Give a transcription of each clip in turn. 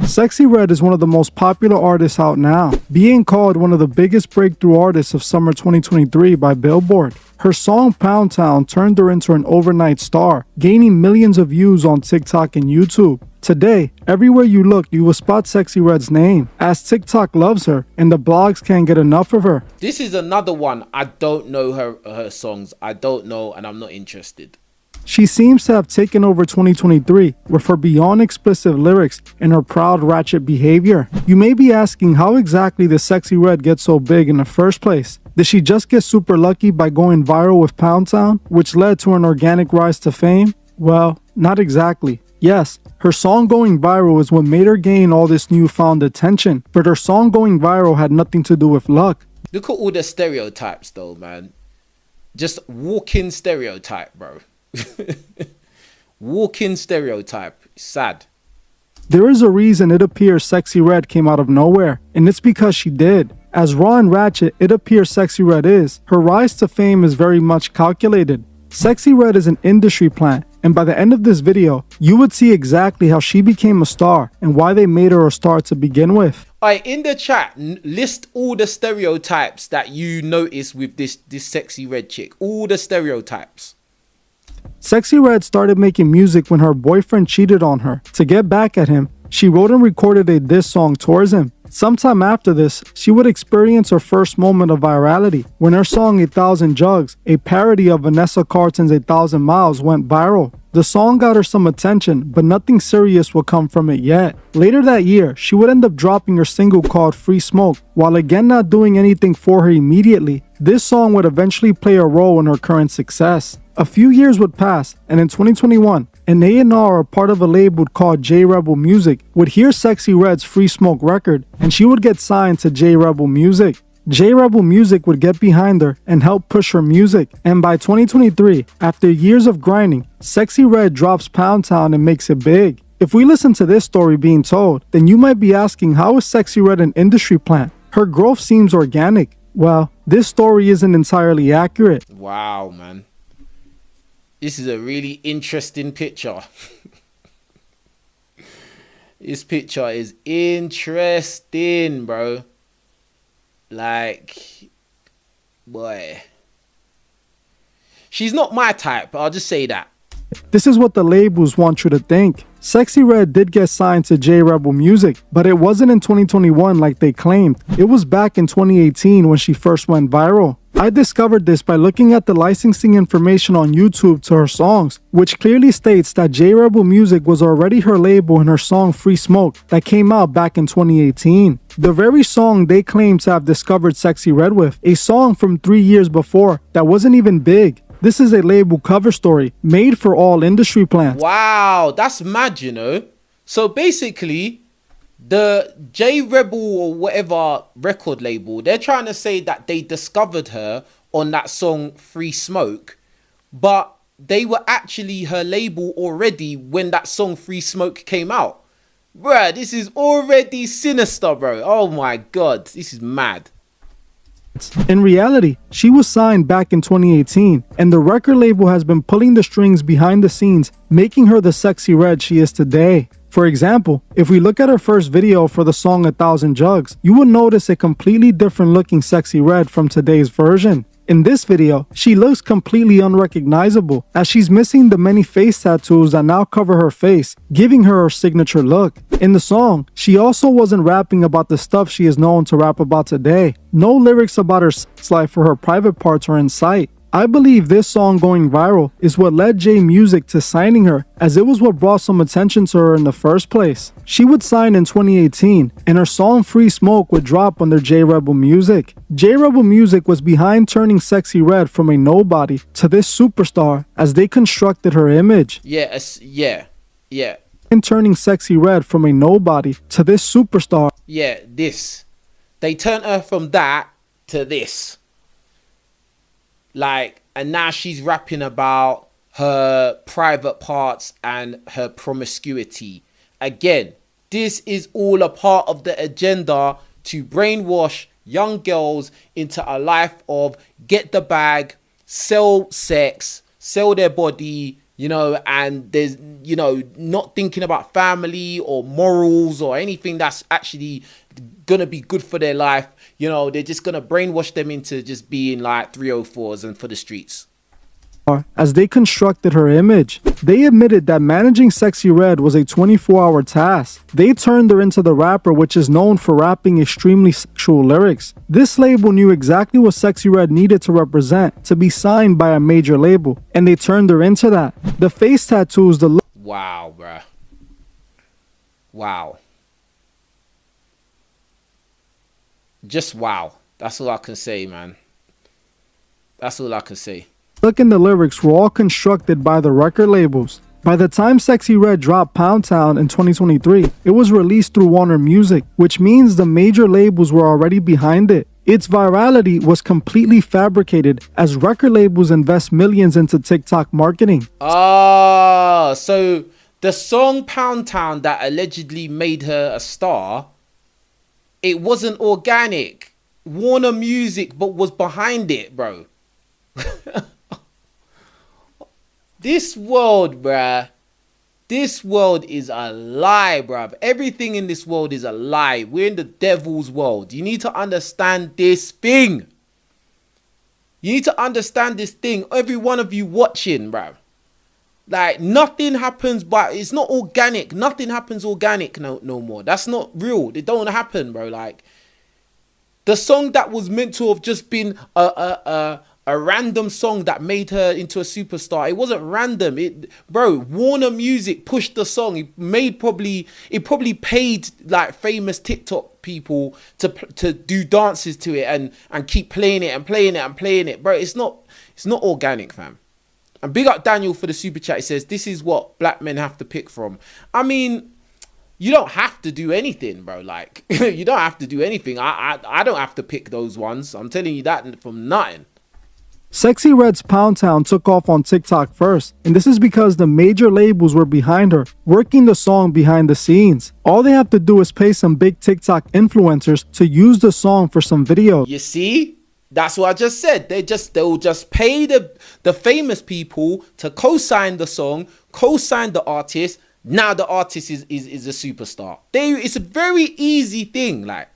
SEXYY Red is one of the most popular artists out now, being called one of the biggest breakthrough artists of summer 2023 by Billboard. Her song Pound Town turned her into an overnight star, gaining millions of views on TikTok and YouTube. Today, everywhere you look, you will spot SEXYY Red's name, as TikTok loves her and the blogs can't get enough of her. This is another one. I don't know her songs. I don't know, and I'm not interested. She seems to have taken over 2023 with her beyond explicit lyrics and her proud ratchet behavior. You may be asking how exactly did SEXYY Red get so big in the first place? Did she just get super lucky by going viral with Pound Town, which led to an organic rise to fame? Well, not exactly. Yes, her song going viral is what made her gain all this newfound attention, but her song going viral had nothing to do with luck. Look at all the stereotypes though, man. Just walk-in stereotype, bro. Walk-in stereotype. Sad. There is a reason it appears SEXYY Red came out of nowhere, and it's because she did. As raw and ratchet it appears SEXYY Red is, her rise to fame is very much calculated. SEXYY Red is an industry plant, and by the end of this video, you would see exactly how she became a star and why they made her a star to begin with. Alright, in the chat, list all the stereotypes that you notice with this SEXYY Red chick. All the stereotypes. SEXYY Red started making music when her boyfriend cheated on her. To get back at him, she wrote and recorded a diss song towards him. Sometime after this, she would experience her first moment of virality when her song 1,000 Jugs, a parody of Vanessa Carlton's 1,000 Miles, went viral. The song got her some attention, but nothing serious would come from it yet. Later that year, she would end up dropping her single called Free Smoke. While again not doing anything for her immediately, this song would eventually play a role in her current success. A few years would pass, and in 2021, an A&R, a part of a label called J Rebel Music, would hear SEXYY Red's Free Smoke record, and she would get signed to J Rebel Music. J Rebel Music would get behind her and help push her music, and by 2023, after years of grinding, SEXYY Red drops Pound Town and makes it big. If we listen to this story being told, then you might be asking, how is SEXYY Red an industry plant? Her growth seems organic. Well, this story isn't entirely accurate. Wow, man. This is a really interesting picture. This picture is interesting, bro. Like, boy. She's not my type, I'll just say that. This is what the labels want you to think. SEXYY Red did get signed to J Rebel Music, but it wasn't in 2021 like they claimed. It was back in 2018 when she first went viral. I discovered this by looking at the licensing information on YouTube to her songs, which clearly states that J Rebel Music was already her label in her song Free Smoke that came out back in 2018. The very song they claim to have discovered SEXYY Red with, a song from 3 years before that wasn't even big. This is a label cover story made for all industry plants. Wow, that's mad, you know. So basically, the J Rebel or whatever record label, they're trying to say that they discovered her on that song Free Smoke, but they were actually her label already when that song Free Smoke came out. Bruh, this is already sinister, bro. Oh my god, this is mad. In reality, she was signed back in 2018, and the record label has been pulling the strings behind the scenes, making her the SEXYY Red she is today. For example, if we look at her first video for the song 1,000 Jugs, you will notice a completely different looking SEXYY Red from today's version. In this video, she looks completely unrecognizable as she's missing the many face tattoos that now cover her face, giving her signature look. In the song, she also wasn't rapping about the stuff she is known to rap about today. No lyrics about her sex life or her private parts are in sight. I believe this song going viral is what led J Music to signing her, as it was what brought some attention to her in the first place. She would sign in 2018, and her song Free Smoke would drop under J Rebel Music. J Rebel Music was behind turning SEXYY Red from a nobody to this superstar as they constructed her image. Yeah. And turning SEXYY Red from a nobody to this superstar. Yeah, this. They turned her from that to this. Like, and now she's rapping about her private parts and her promiscuity. Again, this is all a part of the agenda to brainwash young girls into a life of get the bag, sell sex, sell their body, you know, and there's, you know, not thinking about family or morals or anything that's actually gonna be good for their life. You know, they're just gonna brainwash them into just being like 304s and for the streets. As they constructed her image. They admitted that managing SEXYY Red was a 24-hour task. They turned her into the rapper which is known for rapping extremely sexual lyrics. This label knew exactly what SEXYY Red needed to represent to be signed by a major label, and they turned her into that. The face tattoos, the look. Wow, bruh. Wow. Just wow. That's all I can say, man. That's all I can say. Look and the lyrics were all constructed by the record labels. By the time SEXYY Red dropped Pound Town in 2023, it was released through Warner Music, which means the major labels were already behind it. Its virality was completely fabricated as record labels invest millions into TikTok marketing. So the song Pound Town that allegedly made her a star, it wasn't organic. Warner Music but was behind it, bro. This world, bruh. This world is a lie, bruv. Everything in this world is a lie. We're in the devil's world. You need to understand this thing. You need to understand this thing. Every one of you watching, bruv. Like, nothing happens, but it's not organic. Nothing happens organic no more. That's not real. It don't happen, bro. Like, the song that was meant to have just been a random song that made her into a superstar. It wasn't random. Bro, Warner Music pushed the song. It probably paid like famous TikTok people to do dances to it and keep playing it and playing it and playing it. Bro, it's not organic, fam. And big up Daniel for the super chat. He says, this is what black men have to pick from. I mean, you don't have to do anything, bro. Like, you don't have to do anything. I don't have to pick those ones. I'm telling you that from nothing. SEXYY Red's Pound Town took off on TikTok first, and this is because the major labels were behind her, working the song behind the scenes. All they have to do is pay some big TikTok influencers to use the song for some videos. You see? That's what I just said. They'll just pay the famous people to co-sign the song, co-sign the artist. Now the artist is a superstar. It's a very easy thing, like.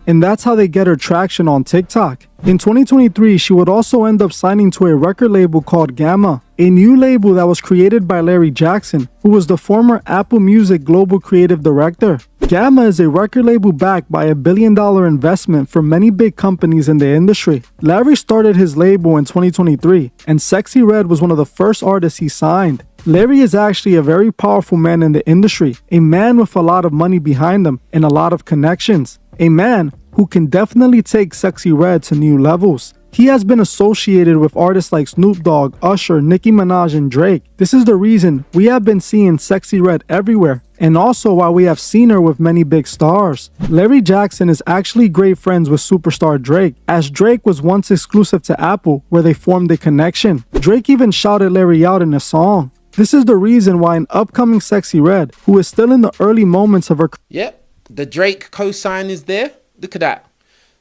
And that's how they get her traction on TikTok. In 2023, she would also end up signing to a record label called Gamma, a new label that was created by Larry Jackson, who was the former Apple Music Global Creative Director. Gamma is a record label backed by $1 billion investment from many big companies in the industry. Larry started his label in 2023, and SEXYY Red was one of the first artists he signed. Larry is actually a very powerful man in the industry, a man with a lot of money behind him and a lot of connections. A man who can definitely take SEXYY Red to new levels. He has been associated with artists like Snoop Dogg, Usher, Nicki Minaj, and Drake. This is the reason we have been seeing SEXYY Red everywhere, and also why we have seen her with many big stars. Larry Jackson is actually great friends with superstar Drake, as Drake was once exclusive to Apple, where they formed a connection. Drake even shouted Larry out in a song. This is the reason why an upcoming SEXYY Red, who is still in the early moments of her. Yep, the Drake co-sign is there. Look at that.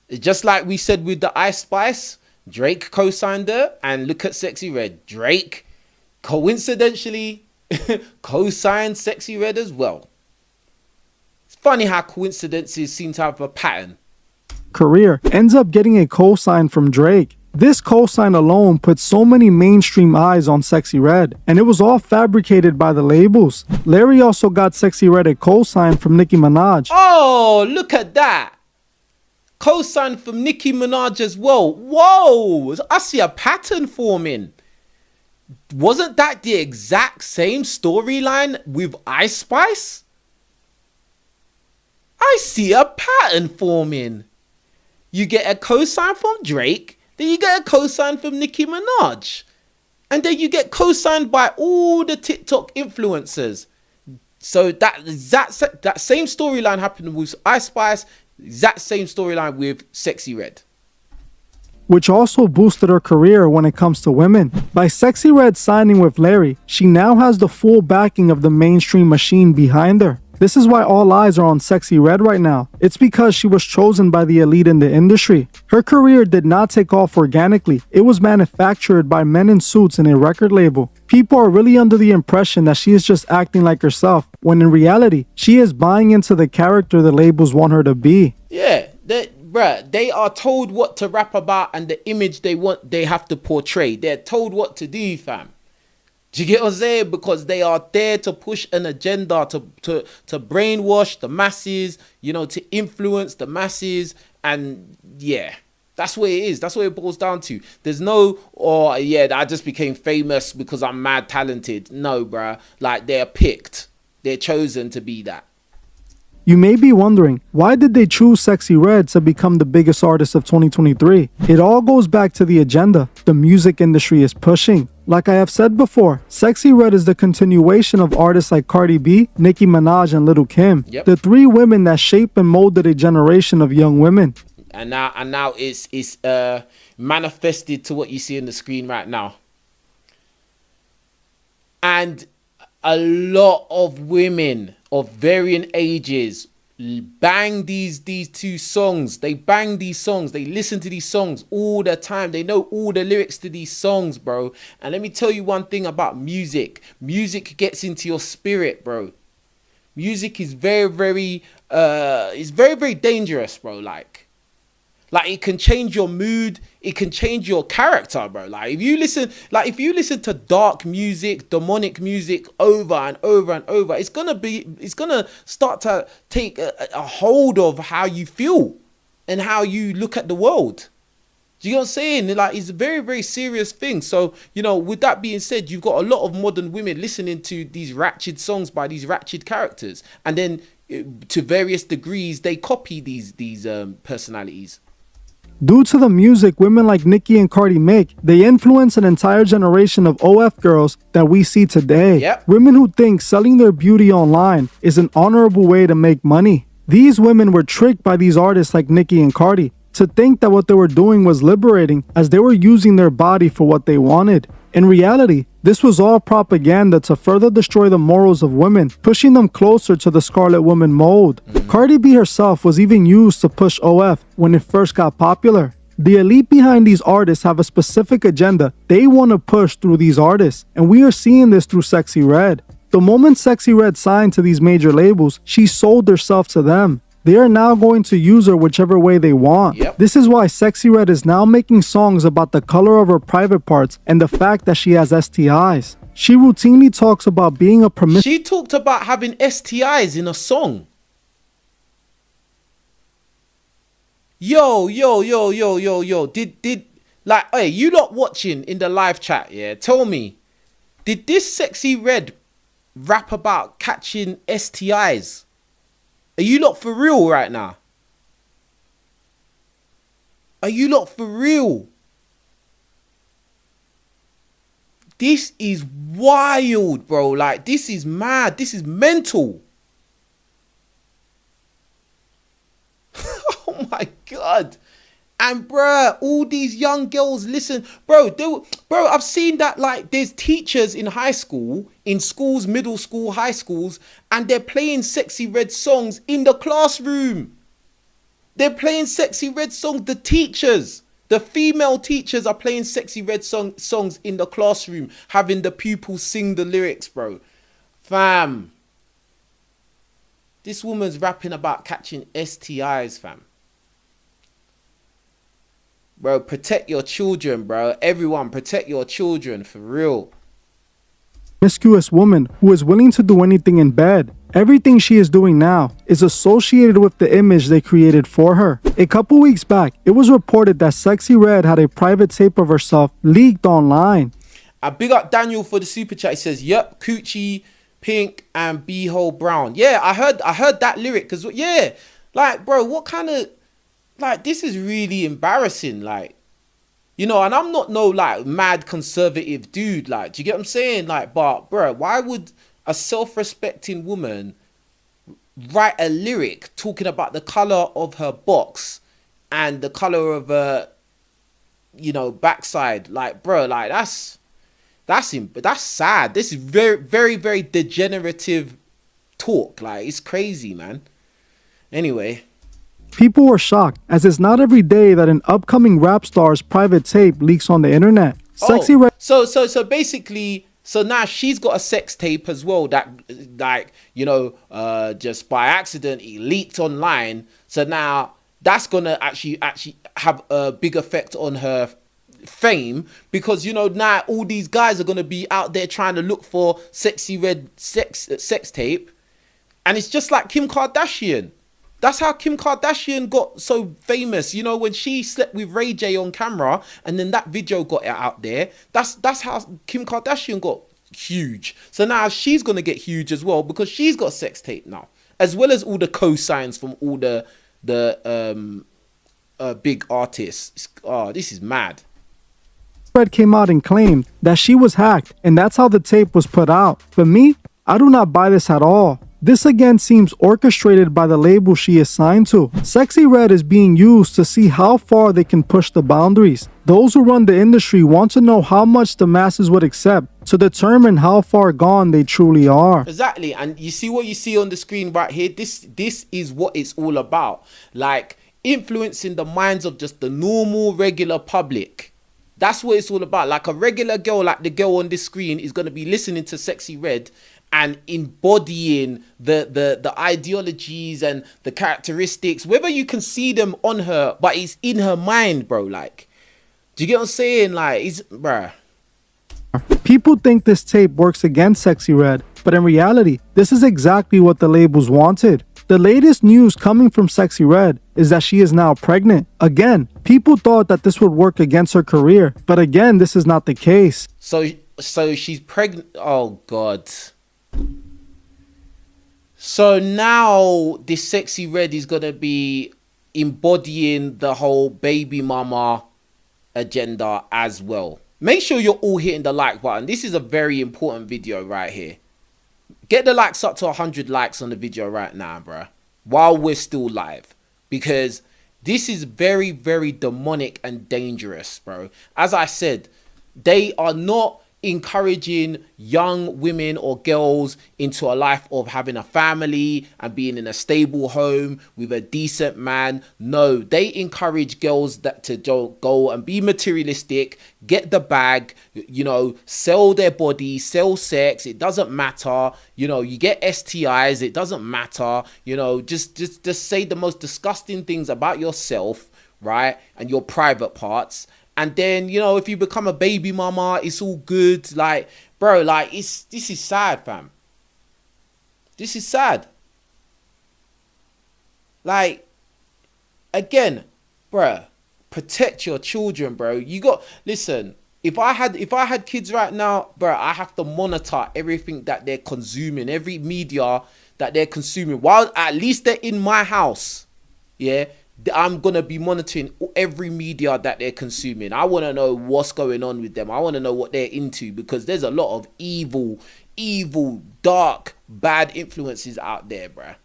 Just like we said with the Ice Spice, Drake co-signed her, and look at SEXYY Red. Drake coincidentally co-signed SEXYY Red as well. It's funny how coincidences seem to have a pattern. Career ends up getting a co-sign from Drake. This co-sign alone put so many mainstream eyes on SEXYY Red, and it was all fabricated by the labels. Larry also got SEXYY Red a co-sign from Nicki Minaj. Oh, look at that. Co-sign from Nicki Minaj as well. Whoa, I see a pattern forming. Wasn't that the exact same storyline with Ice Spice? I see a pattern forming. You get a co-sign from Drake, then you get a co-sign from Nicki Minaj, and then you get co-signed by all the TikTok influencers. So that same storyline happened with Ice Spice, exact same storyline with SEXYY Red. Which also boosted her career when it comes to women. By SEXYY Red signing with Larry, she now has the full backing of the mainstream machine behind her. This is why all eyes are on SEXYY Red right now. It's because she was chosen by the elite in the industry. Her career did not take off organically. It was manufactured by men in suits in a record label. People are really under the impression that she is just acting like herself, when in reality, she is buying into the character the labels want her to be. Yeah, they are told what to rap about and the image they have to portray. They're told what to do, fam. Do you get what I'm saying? Because they are there to push an agenda, to brainwash the masses, you know, to influence the masses. And yeah, that's what it is. That's what it boils down to. There's no, I just became famous because I'm mad talented. No, bruh. Like, they're picked. They're chosen to be that. You may be wondering, why did they choose SEXYY Red to become the biggest artist of 2023? It all goes back to the agenda the music industry is pushing. Like I have said before, SEXYY Red is the continuation of artists like Cardi B, Nicki Minaj, and Lil' Kim. Yep. The three women that shaped and molded a generation of young women. And now it's manifested to what you see on the screen right now. And a lot of women of varying ages bang these two songs. They bang these songs. They listen to these songs all the time. They know all the lyrics to these songs, bro. And let me tell you one thing about music. Music gets into your spirit, bro. Music is very, very dangerous, bro. Like it can change your mood. It can change your character, bro. Like if you listen to dark music, demonic music over and over and over, it's gonna start to take a hold of how you feel and how you look at the world. Do you know what I'm saying? Like, it's a very, very serious thing. So, you know, with that being said, you've got a lot of modern women listening to these ratchet songs by these ratchet characters, and then to various degrees they copy these personalities. Due to the music women like Nicki and Cardi make, they influence an entire generation of OF girls that we see today. Yep. Women who think selling their beauty online is an honorable way to make money. These women were tricked by these artists like Nicki and Cardi to think that what they were doing was liberating, as they were using their body for what they wanted. In reality, this was all propaganda to further destroy the morals of women, pushing them closer to the Scarlet Woman mold. Cardi B herself was even used to push OF when it first got popular. The elite behind these artists have a specific agenda they want to push through these artists, and we are seeing this through SEXYY Red. The moment SEXYY Red signed to these major labels, she sold herself to them. They are now going to use her whichever way they want. Yep. This is why SEXYY Red is now making songs about the color of her private parts and the fact that she has STIs. She routinely talks about being a promiscuous. She talked about having STIs in a song. Yo. Did like, hey, you lot watching in the live chat, yeah? Tell me, did this SEXYY Red rap about catching STIs? Are you lot for real right now? Are you lot for real? This is wild, bro. Like, this is mad. This is mental. Oh my God. And bruh, all these young girls listen, bro, I've seen that, like, there's teachers in high school, in schools, middle school, high schools, and they're playing SEXYY Red songs in the classroom. They're playing SEXYY Red songs. The teachers, the female teachers are playing SEXYY Red songs in the classroom, having the pupils sing the lyrics, bro. Fam. This woman's rapping about catching STIs, fam. Bro, protect your children, bro. Everyone, protect your children, for real. Promiscuous woman who is willing to do anything in bed. Everything she is doing now is associated with the image they created for her. A couple weeks back, it was reported that SEXYY Red had a private tape of herself leaked online. I big up Daniel for the super chat. He says, "Yep, coochie pink and beehole brown." Yeah, I heard that lyric, because yeah, like, bro, what kind of, like, this is really embarrassing, like, you know, and I'm not no, like, mad conservative dude, like, do you get what I'm saying? Like, but, bro, why would a self-respecting woman write a lyric talking about the color of her box and the color of her, you know, backside? Like, bro, like, that's sad. This is very, very, very degenerative talk. Like, it's crazy, man. Anyway. People were shocked, as it's not every day that an upcoming rap star's private tape leaks on the internet. SEXYY Red. So basically, so now she's got a sex tape as well that, like, you know, just by accident it leaked online. So now that's gonna actually have a big effect on her fame, because, you know, now all these guys are gonna be out there trying to look for SEXYY Red sex tape, and it's just like Kim Kardashian. That's how Kim Kardashian got so famous, you know, when she slept with Ray J on camera, and then that video got out there. That's how Kim Kardashian got huge. So now she's gonna get huge as well, because she's got a sex tape now, as well as all the co-signs from all the big artists. Oh, this is mad. Red came out and claimed that she was hacked, and that's how the tape was put out. But me, I do not buy this at all. This again seems orchestrated by the label she is signed to. SEXYY Red is being used to see how far they can push the boundaries. Those who run the industry want to know how much the masses would accept to determine how far gone they truly are. Exactly, and you see what you see on the screen right here? This is what it's all about. Like, influencing the minds of just the normal, regular public. That's what it's all about. Like, a regular girl, like the girl on this screen, is going to be listening to SEXYY Red and embodying the ideologies and the characteristics, whether you can see them on her, but it's in her mind, bro. Like, do you get what I'm saying? Like, it's, bruh. People think this tape works against SEXYY Red, but in reality, this is exactly what the labels wanted. The latest news coming from SEXYY Red is that she is now pregnant. Again, people thought that this would work against her career, but again, this is not the case. So she's pregnant. Oh God. So now this SEXYY Red is gonna be embodying the whole baby mama agenda as well. Make sure you're all hitting the like button. This is a very important video right here. Get the likes up to 100 likes on the video right now, bruh, while we're still live, because this is very, very demonic and dangerous, bro. As I said, they are not encouraging young women or girls into a life of having a family and being in a stable home with a decent man. No, they encourage girls that to go and be materialistic, get the bag, you know, sell their body, sell sex. It doesn't matter. You know, you get STIs. It doesn't matter. You know, just say the most disgusting things about yourself, right? And your private parts. And then, you know, if you become a baby mama, it's all good. Like, bro, like, this is sad, fam. This is sad. Like, again, bro, protect your children, bro. You got, listen, if I had kids right now, bro, I have to monitor everything that they're consuming, every media that they're consuming. While at least they're in my house, yeah, I'm going to be monitoring every media that they're consuming. I want to know what's going on with them. I want to know what they're into, because there's a lot of evil, dark, bad influences out there, bruh.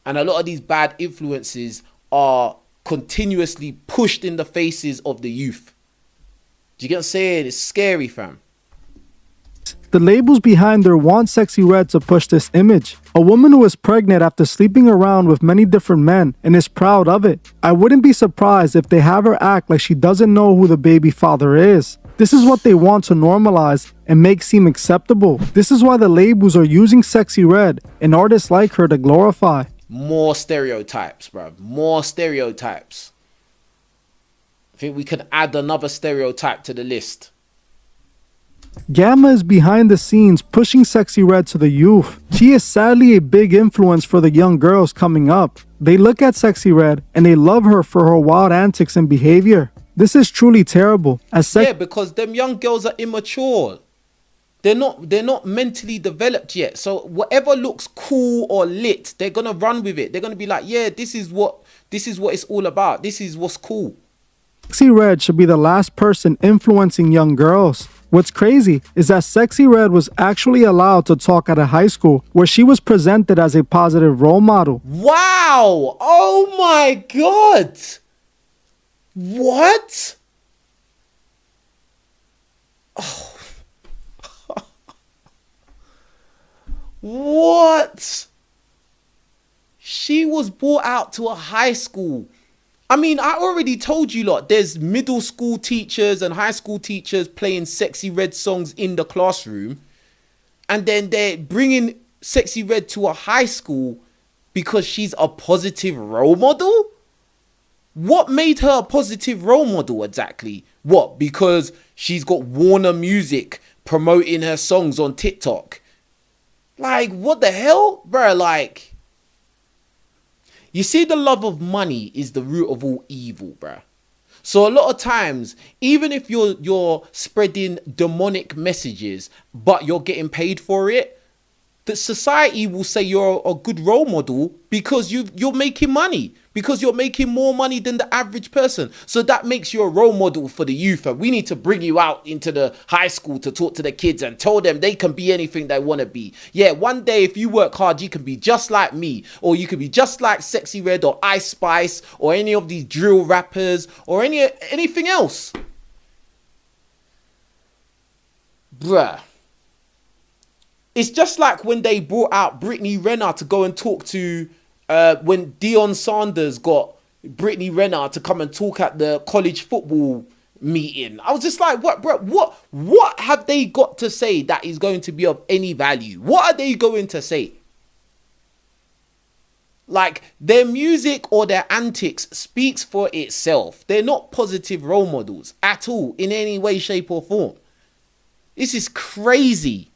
And a lot of these bad influences are continuously pushed in the faces of the youth. Do you get what I'm saying? It's scary, fam. The labels behind her want SEXYY Red to push this image. A woman who is pregnant after sleeping around with many different men and is proud of it. I wouldn't be surprised if they have her act like she doesn't know who the baby father is. This is what they want to normalize and make seem acceptable. This is why the labels are using SEXYY Red and artists like her to glorify. More stereotypes, bro. More stereotypes. I think we can add another stereotype to the list. Gamma is behind the scenes pushing SEXYY Red to the youth. She is sadly a big influence for the young girls coming up. They look at SEXYY Red and they love her for her wild antics and behavior. This is truly terrible. Yeah, because them young girls are immature. They're not mentally developed yet. So whatever looks cool or lit, they're gonna run with it. They're gonna be like, yeah, this is what it's all about. This is what's cool. SEXYY Red should be the last person influencing young girls. What's crazy is that SEXYY Red was actually allowed to talk at a high school where she was presented as a positive role model. Wow! Oh my God! What? Oh. What? She was brought out to a high school. I mean, I already told you lot, there's middle school teachers and high school teachers playing SEXYY Red songs in the classroom. And then they're bringing SEXYY Red to a high school because she's a positive role model? What made her a positive role model exactly? What? Because she's got Warner Music promoting her songs on TikTok? Like, what the hell? Bruh, like... You see, the love of money is the root of all evil, bruh. So a lot of times, even if you're spreading demonic messages, but you're getting paid for it, the society will say you're a good role model because you're making money, because you're making more money than the average person. So that makes you a role model for the youth. And we need to bring you out into the high school to talk to the kids and tell them they can be anything they want to be. Yeah, one day if you work hard, you can be just like me, or you can be just like SEXYY Red or Ice Spice or any of these drill rappers or anything else. Bruh. It's just like when they brought out Brittany Renner to go and talk to, when Deion Sanders got Brittany Renner to come and talk at the college football meeting. I was just like, what, bro? What have they got to say that is going to be of any value? What are they going to say? Like, their music or their antics speaks for itself. They're not positive role models at all in any way, shape or form. This is crazy.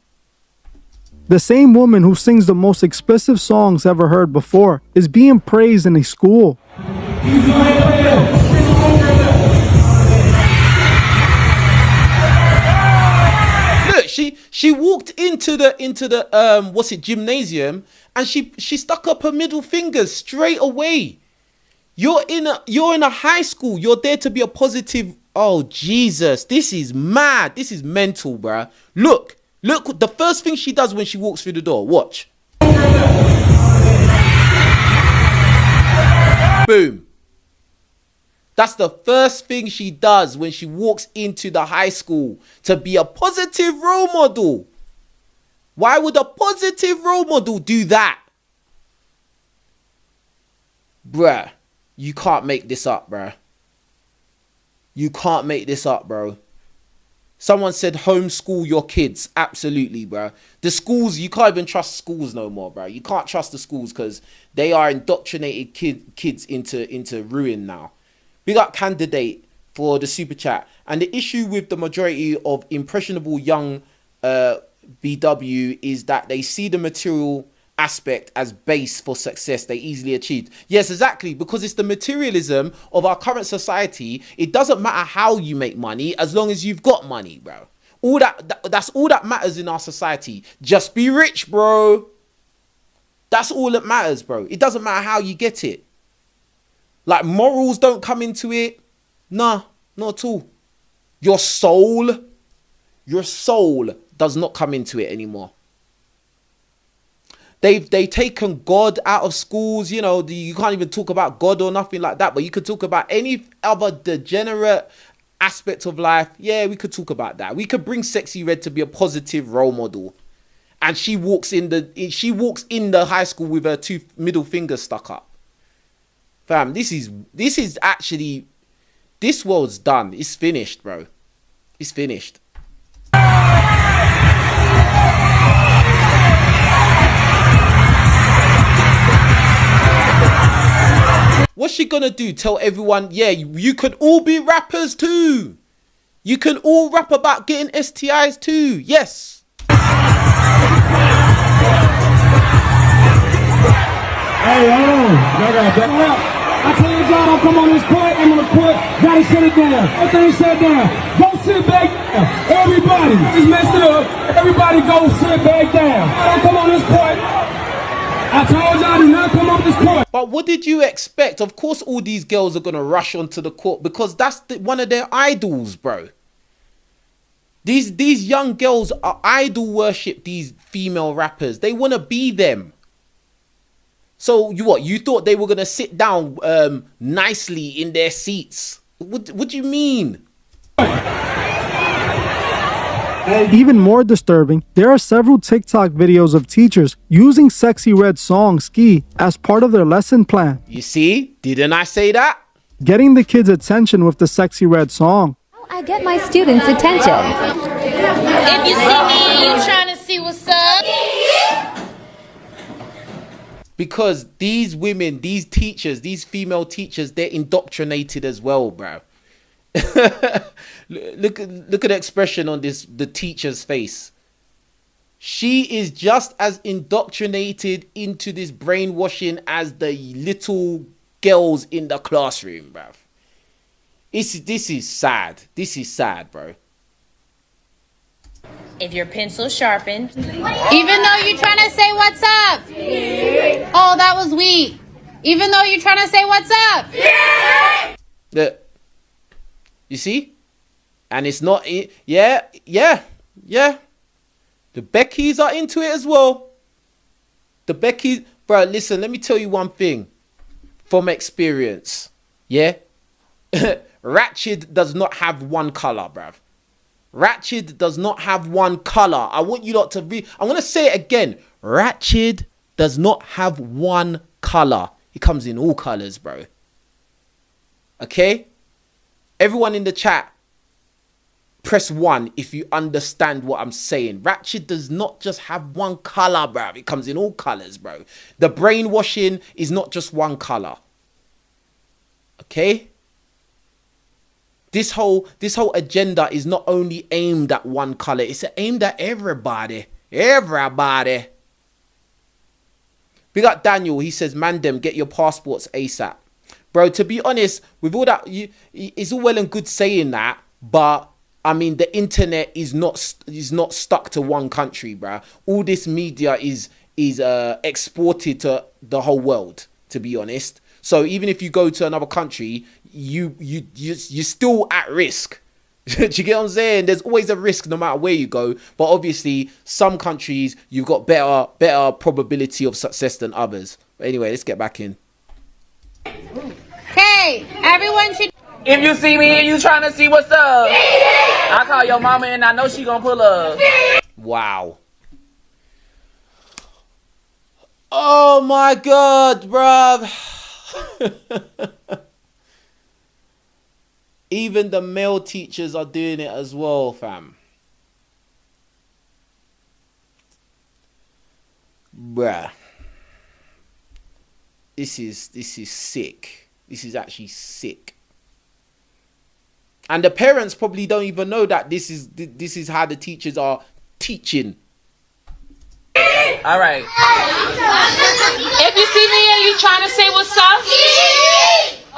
The same woman who sings the most explicit songs ever heard before is being praised in a school. Look, she walked into the gymnasium, and she stuck up her middle fingers straight away. You're in a high school. You're there to be a positive. Oh Jesus, this is mad. This is mental, bruh. Look, the first thing she does when she walks through the door. Watch. Boom. That's the first thing she does when she walks into the high school, to be a positive role model. Why would a positive role model do that? Bruh, you can't make this up, bruh. You can't make this up, bro. Someone said homeschool your kids. Absolutely, bro. The schools, you can't even trust schools no more, bro. You can't trust the schools because they are indoctrinated kids into ruin now. Big up Candidate for the super chat. And the issue with the majority of impressionable young BW is that they see the material aspect as base for success they easily achieved. Yes, exactly, because it's the materialism of our current society. It doesn't matter how you make money as long as you've got money, bro. That's all that matters in our society. Just be rich, bro. That's all that matters, bro. It doesn't matter how you get it. Like, morals don't come into it. Nah, not at all. Your soul does not come into it anymore. They've taken God out of schools. You know, you can't even talk about God or nothing like that. But you could talk about any other degenerate aspect of life. Yeah, we could talk about that. We could bring SEXYY Red to be a positive role model, and she walks in the high school with her two middle fingers stuck up. Fam, this is actually, this world's done. It's finished, bro. It's finished. What's she gonna do? Tell everyone, yeah, you can all be rappers too. You can all rap about getting STIs too. Yes. Hey, hold on. Y'all gotta back up. I told y'all don't come on this court. I'm on the court. Gotta shut it down. Everything shut down. Go sit back down. Everybody. Just messed it up. Everybody go sit back down. Don't come on this court. I told y'all do not come on this court. But what did you expect? Of course all these girls are going to rush onto the court because that's one of their idols, bro. These young girls are idol worship these female rappers. They want to be them. So you thought they were going to sit down nicely in their seats? What do you mean? Even more disturbing, there are several TikTok videos of teachers using SEXYY Red's song SEXYY as part of their lesson plan. You see? Didn't I say that? Getting the kids' attention with the SEXYY Red song. I get my students' attention. If you see me, you trying to see what's up? Because these women, these teachers, these female teachers, they're indoctrinated as well, bro. look at the expression on the teacher's face. She is just as indoctrinated into this brainwashing as the little girls in the classroom, bro. This is sad. This is sad, bro. If your pencil's sharpened, even though you're trying to say what's up. Oh, that was weak. Even though you're trying to say what's up. Look. You see? And it's not... Yeah. The Beckys are into it as well. The Beckys... Bro, listen, let me tell you one thing. From experience. Yeah? Richez does not have one color, bruv. Richez does not have one color. I want you lot to read. I'm going to say it again. Richez does not have one color. He comes in all colors, bro. Okay? Everyone in the chat, press 1 if you understand what I'm saying. Richez does not just have one color, bro. It comes in all colors, bro. The brainwashing is not just one color. Okay? This whole agenda is not only aimed at one color. It's aimed at everybody. Everybody. Big up Daniel. He says, man, them, get your passports ASAP. Bro, to be honest, with all that, it's all well and good saying that, but I mean, the internet is not stuck to one country, bro. All this media is exported to the whole world, to be honest. So even if you go to another country, you're still at risk. Do you get what I'm saying? There's always a risk no matter where you go. But obviously, some countries, you've got better probability of success than others. But anyway, let's get back in. Okay, everyone should... If you see me and you trying to see what's up, I call your mama and I know she gonna pull up. Wow. Oh my God, bruv. Even the male teachers are doing it as well, fam. Bruh. This is sick. This is actually sick. And the parents probably don't even know that this is how the teachers are teaching. All right. If you see me and you trying to say what's up.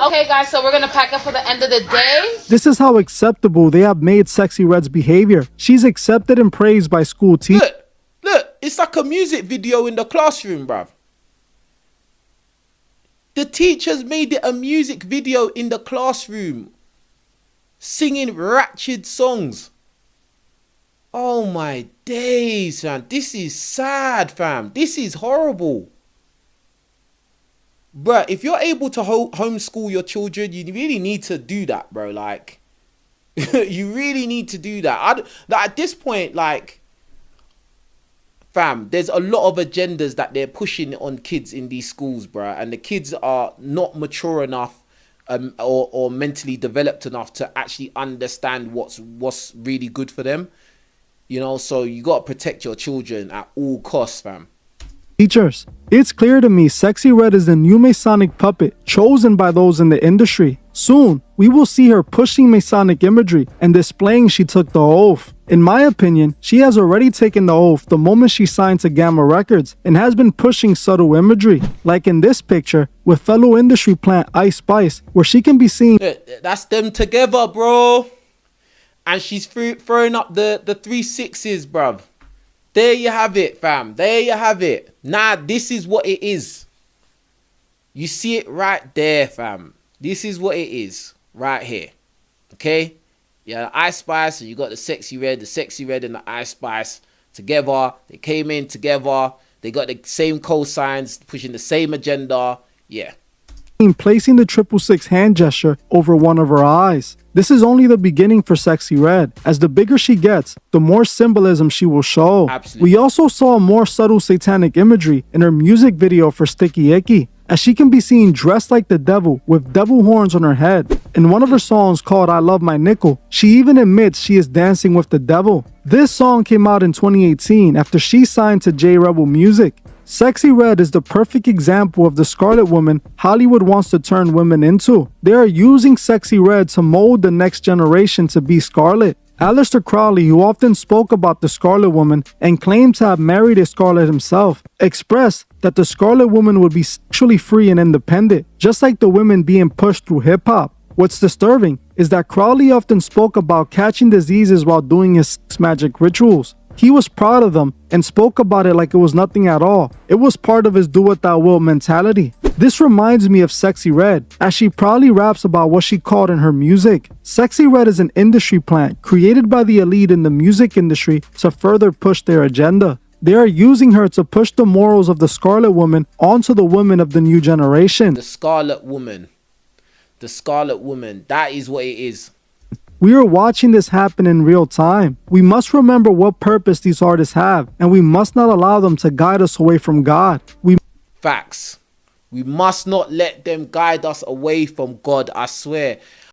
Okay, guys, so we're going to pack up for the end of the day. This is how acceptable they have made SEXYY Red's behavior. She's accepted and praised by school teachers. Look, it's like a music video in the classroom, bruv. The teachers made it a music video in the classroom. Singing ratchet songs. Oh my days, fam. This is sad, fam. This is horrible. Bruh, if you're able to homeschool your children, you really need to do that, bro. Like, you really need to do that. At this point, like, fam, there's a lot of agendas that they're pushing on kids in these schools, bruh. And the kids are not mature enough or mentally developed enough to actually understand what's really good for them. You know, so you got to protect your children at all costs, fam. Teachers, it's clear to me SEXYY Red is the new Masonic puppet chosen by those in the industry. Soon, we will see her pushing Masonic imagery and displaying she took the oath. In my opinion, she has already taken the oath the moment she signed to Gamma Records and has been pushing subtle imagery, like in this picture with fellow industry plant Ice Spice, where she can be seen. That's them together, bro. And she's throwing up the 3 6s, bruv. There you have it, fam. There you have it. Nah, this is what it is. You see it right there, fam. This is what it is right here. Okay? Yeah, the Ice Spice, and you got the SEXYY Red and the Ice Spice together. They came in together. They got the same cosigns, pushing the same agenda. Yeah. Placing the 666 hand gesture over one of her eyes. This is only the beginning for SEXYY Red. As the bigger she gets, the more symbolism she will show. Absolutely. We also saw more subtle satanic imagery in her music video for Sticky Icky, as she can be seen dressed like the devil with devil horns on her head. In one of her songs called I Love My Nickel, she even admits she is dancing with the devil. This song came out in 2018 after she signed to J Rebel Music. SEXYY Red is the perfect example of the Scarlet Woman Hollywood wants to turn women into. They are using SEXYY Red to mold the next generation to be Scarlet. Aleister Crowley, who often spoke about the Scarlet Woman and claimed to have married a Scarlet himself, expressed that the Scarlet Woman would be sexually free and independent, just like the women being pushed through hip-hop. What's disturbing is that Crowley often spoke about catching diseases while doing his sex magic rituals. He was proud of them and spoke about it like it was nothing at all. It was part of his do what thou wilt mentality. This reminds me of SEXYY Red, as she proudly raps about what she called in her music. SEXYY Red is an industry plant created by the elite in the music industry to further push their agenda. They are using her to push the morals of the Scarlet Woman onto the women of the new generation. The Scarlet Woman. The Scarlet Woman. That is what it is. We are watching this happen in real time. We must remember what purpose these artists have, and we must not allow them to guide us away from God. Facts. We must not let them guide us away from God, I swear.